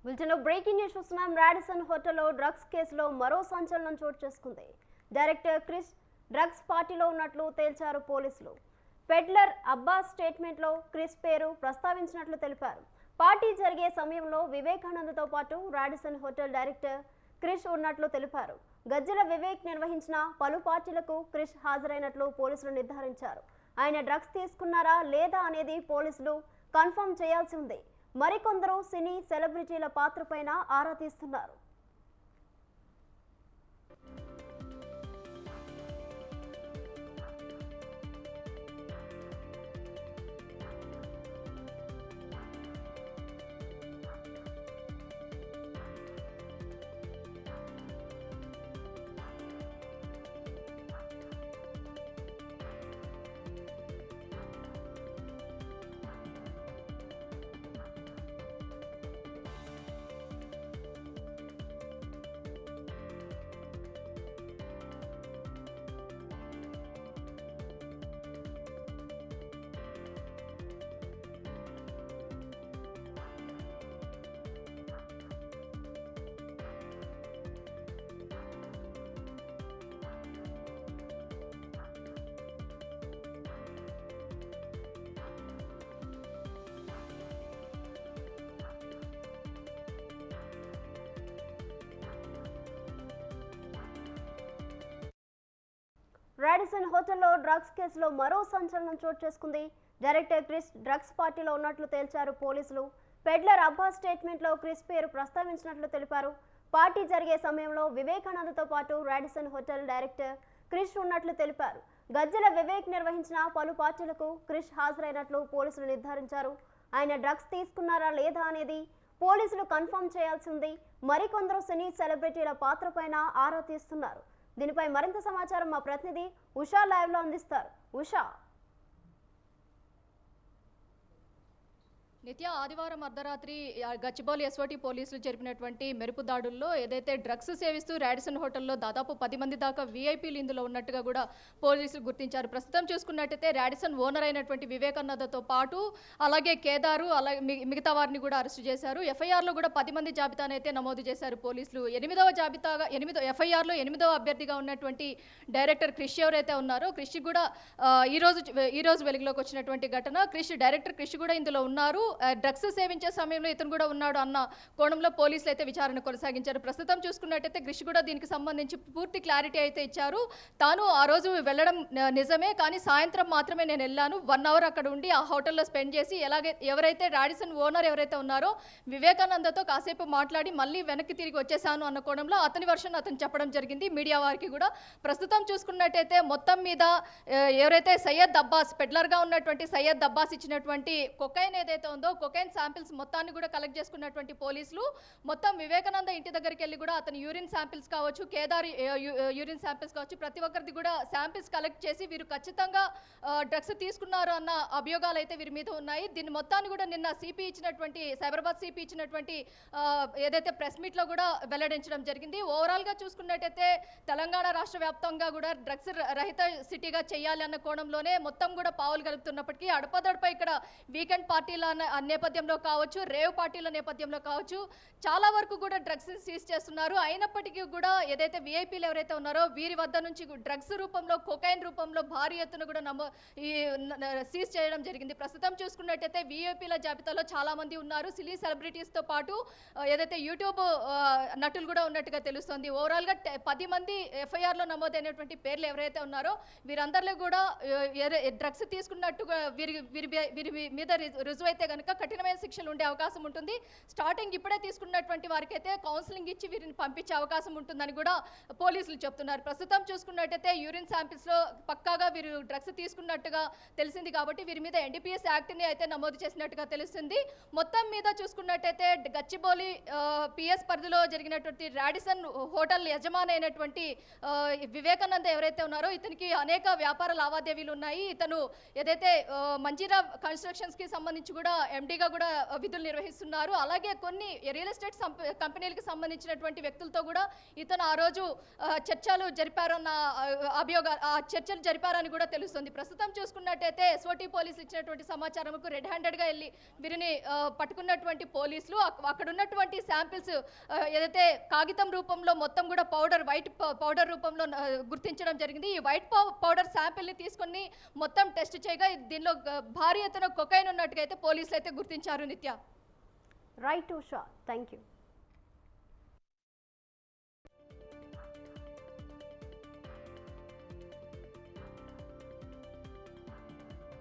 బులెటిన్లో breaking news చూస్తున్నాం. Radisson హోటల్లో డ్రగ్స్ కేసులో మరో సంచలనం చోటు చేసుకుంది. డైరెక్టర్ క్రిష్ డ్రగ్స్ పార్టీలో ఉన్నట్లు తేల్చారు పోలీసులు. పెడ్లర్ అబ్బాస్ స్టేట్మెంట్లో క్రిష్ పేరు ప్రస్తావించినట్లు తెలిపారు. పార్టీ జరిగే సమయంలో వివేకానందతో పాటు రాడిసన్ హోటల్ డైరెక్టర్ క్రిష్ ఉన్నట్లు తెలిపారు. గజ్జల వివేక్ నిర్వహించిన పలు పార్టీలకు క్రిష్ హాజరైనట్లు పోలీసులు నిర్ధారించారు. ఆయన డ్రగ్స్ తీసుకున్నారా లేదా అనేది పోలీసులు కన్ఫర్మ్ చేయాల్సి ఉంది. మరికొందరు సినీ సెలబ్రిటీల పాత్రపైన ఆరా తీస్తున్నారు. రాడిసన్ హోటల్లో డ్రగ్స్ కేసులో మరో సంచలనం చోటు చేసుకుంది. డైరెక్టర్ క్రిష్ డ్రగ్స్ పార్టీలో ఉన్నట్లు తేల్చారు పోలీసులు. పెడ్లర్ అబ్బాస్ స్టేట్మెంట్లో క్రిష్ పేరు ప్రస్తావించినట్లు తెలిపారు. పార్టీ జరిగే సమయంలో వివేకానందతో పాటు రాడిసన్ హోటల్ డైరెక్టర్ క్రిష్ ఉన్నట్లు తెలిపారు. గజ్జల వివేక్ నిర్వహించిన పలు పార్టీలకు క్రిష్ హాజరైనట్లు పోలీసులు నిర్ధారించారు. ఆయన డ్రగ్స్ తీసుకున్నారా లేదా అనేది పోలీసులు కన్ఫర్మ్ చేయాల్సి ఉంది. మరికొందరు సినీ సెలబ్రిటీల పాత్రపైన ఆరా తీస్తున్నారు. దీనిపై మరింత సమాచారం మా ప్రతినిధి ఉషా లైవ్ లో అందిస్తారు. ఉషా, నిత్య ఆదివారం అర్ధరాత్రి గచ్చిబౌలి ఎస్ఓటీ పోలీసులు జరిపినటువంటి మెరుపు దాడుల్లో ఏదైతే డ్రగ్స్ సేవిస్తూ రాడిసన్ హోటల్లో దాదాపు 10 మంది దాకా వీఐపీలు ఇందులో ఉన్నట్టుగా కూడా పోలీసులు గుర్తించారు. ప్రస్తుతం చూసుకున్నట్టయితే రాడిసన్ ఓనర్ అయినటువంటి వివేకానందతో పాటు అలాగే కేదారు అలాగే మిగతా వారిని కూడా అరెస్టు చేశారు. ఎఫ్ఐఆర్లో కూడా 10 మంది జాబితానైతే నమోదు చేశారు పోలీసులు. 8వ ఎఫ్ఐఆర్లో 8వ అభ్యర్థిగా ఉన్నటువంటి డైరెక్టర్ క్రిష్ ఎవరైతే ఉన్నారో క్రిష్ కూడా ఈ రోజు వెలుగులోకి వచ్చినటువంటి ఘటన. డైరెక్టర్ క్రిష్ కూడా ఇందులో ఉన్నారు. డ్రగ్స్ సేవించే సమయంలో ఇతను కూడా ఉన్నాడు అన్న కోణంలో పోలీసులు అయితే విచారణ కొనసాగించారు. ప్రస్తుతం చూసుకున్నట్టయితే క్రిష్ కూడా దీనికి సంబంధించి పూర్తి క్లారిటీ అయితే ఇచ్చారు. తాను ఆ రోజు వెళ్ళడం నిజమే, కానీ సాయంత్రం మాత్రమే నేను వెళ్ళాను. 1 అవర్ అక్కడ ఉండి ఆ హోటల్లో స్పెండ్ చేసి ఎవరైతే రాడిసన్ ఓనర్ ఎవరైతే ఉన్నారో వివేకానందతో కాసేపు మాట్లాడి మళ్ళీ వెనక్కి తిరిగి వచ్చేసాను అన్న కోణంలో అతని వర్షన్ అతను చెప్పడం జరిగింది మీడియా వారికి కూడా. ప్రస్తుతం చూసుకున్నట్టయితే మొత్తం మీద ఎవరైతే సయ్యద్ అబ్బాస్ పెడ్లర్గా ఉన్నటువంటి సయ్యద్ అబ్బాస్ ఇచ్చినటువంటి కొకైన్ ఏదైతే ఉందో కొకైన్ శాంపిల్స్ మొత్తాన్ని కూడా కలెక్ట్ చేసుకున్నటువంటి పోలీసులు మొత్తం వివేకానంద ఇంటి దగ్గరికి వెళ్ళి కూడా అతని యూరిన్ శాంపిల్స్ కావచ్చు, కేదార్ యూరిన్ శాంపిల్స్ కావచ్చు, ప్రతి ఒక్కరిది కూడా శాంపిల్స్ కలెక్ట్ చేసి వీరు ఖచ్చితంగా డ్రగ్స్ తీసుకున్నారు అన్న అభియోగాలు అయితే వీరి మీద ఉన్నాయి. దీన్ని మొత్తాన్ని కూడా నిన్న సైబరాబాద్ సిపి ఇచ్చినటువంటి ఏదైతే ప్రెస్ మీట్లో కూడా వెల్లడించడం జరిగింది. ఓవరాల్గా చూసుకున్నట్టయితే తెలంగాణ రాష్ట్ర వ్యాప్తంగా కూడా డ్రగ్స్ రహిత సిటీగా చేయాలి అన్న కోణంలోనే మొత్తం కూడా పావులు కలుపుతున్నప్పటికీ అడపదడప ఇక్కడ వీకెండ్ పార్టీల నేపథ్యంలో కావచ్చు, రేవ్ పార్టీల నేపథ్యంలో కావచ్చు చాలా వరకు కూడా డ్రగ్స్ సీజ్ చేస్తున్నారు. అయినప్పటికీ కూడా ఏదైతే వీఐపీలు ఎవరైతే ఉన్నారో వీరి వద్ద నుంచి డ్రగ్స్ రూపంలో కొకైన్ రూపంలో భారీ ఎత్తున కూడా సీజ్ చేయడం జరిగింది. ప్రస్తుతం చూసుకున్నట్టయితే వీఐపీల జాబితాలో చాలా మంది ఉన్నారు. సినీ సెలబ్రిటీస్తో పాటు ఏదైతే యూట్యూబ్ నటులు కూడా ఉన్నట్టుగా తెలుస్తుంది. ఓవరాల్గా 10 మంది ఎఫ్ఐఆర్లో నమోదైనటువంటి పేర్లు ఎవరైతే ఉన్నారో వీరందరిలో కూడా డ్రగ్స్ తీసుకున్నట్టుగా వీరి మీద రుజువు అయితే కనుక కఠినమైన శిక్షలు ఉండే అవకాశం ఉంటుంది. స్టార్టింగ్ ఇప్పుడే తీసుకున్నటువంటి వారికి అయితే కౌన్సిలింగ్ ఇచ్చి వీరిని పంపించే అవకాశం ఉంటుందని కూడా పోలీసులు చెప్తున్నారు. ప్రస్తుతం చూసుకున్నట్టయితే యూరిన్ శాంపిల్స్లో పక్కాగా వీరు డ్రగ్స్ తీసుకున్నట్టుగా తెలిసింది కాబట్టి వీరి మీద ఎన్డీపీఎస్ యాక్ట్ని అయితే నమోదు చేసినట్టుగా తెలుస్తుంది. మొత్తం మీద చూసుకున్నట్టయితే గచ్చిబౌలి పిఎస్ పరిధిలో జరిగినటువంటి రాడిసన్ హోటల్ యజమాని అయినటువంటి వివేకానంద ఎవరైతే ఉన్నారో ఇతనికి అనేక వ్యాపార లావాదేవీలు ఉన్నాయి. ఇతను ఏదైతే మంజీరా కన్స్ట్రక్షన్స్కి సంబంధించి కూడా ఎండీగా కూడా విధులు నిర్వహిస్తున్నారు. అలాగే కొన్ని రియల్ ఎస్టేట్ కంపెనీలకు సంబంధించినటువంటి వ్యక్తులతో కూడా ఇతను ఆ రోజు చర్చలు జరిపారన్న చర్చలు జరిపారని కూడా తెలుస్తుంది. ప్రస్తుతం చూసుకున్నట్టయితే ఎస్ఓటీ పోలీసులు ఇచ్చినటువంటి సమాచారంకు రెడ్ హ్యాండెడ్గా వెళ్ళి వీరిని పట్టుకున్నటువంటి పోలీసులు అక్కడ ఉన్నటువంటి శాంపిల్స్ ఏదైతే కాగితం రూపంలో మొత్తం కూడా వైట్ పౌడర్ రూపంలో గుర్తించడం జరిగింది. ఈ వైట్ పౌడర్ శాంపిల్ని తీసుకొని మొత్తం టెస్ట్ చేయగా దీనిలో భారీ ఎత్తున కొకైన్ ఉన్నట్టుగా అయితే పోలీసులు అయితే గుర్తించారు. నిత్య. Right Usha, thank you.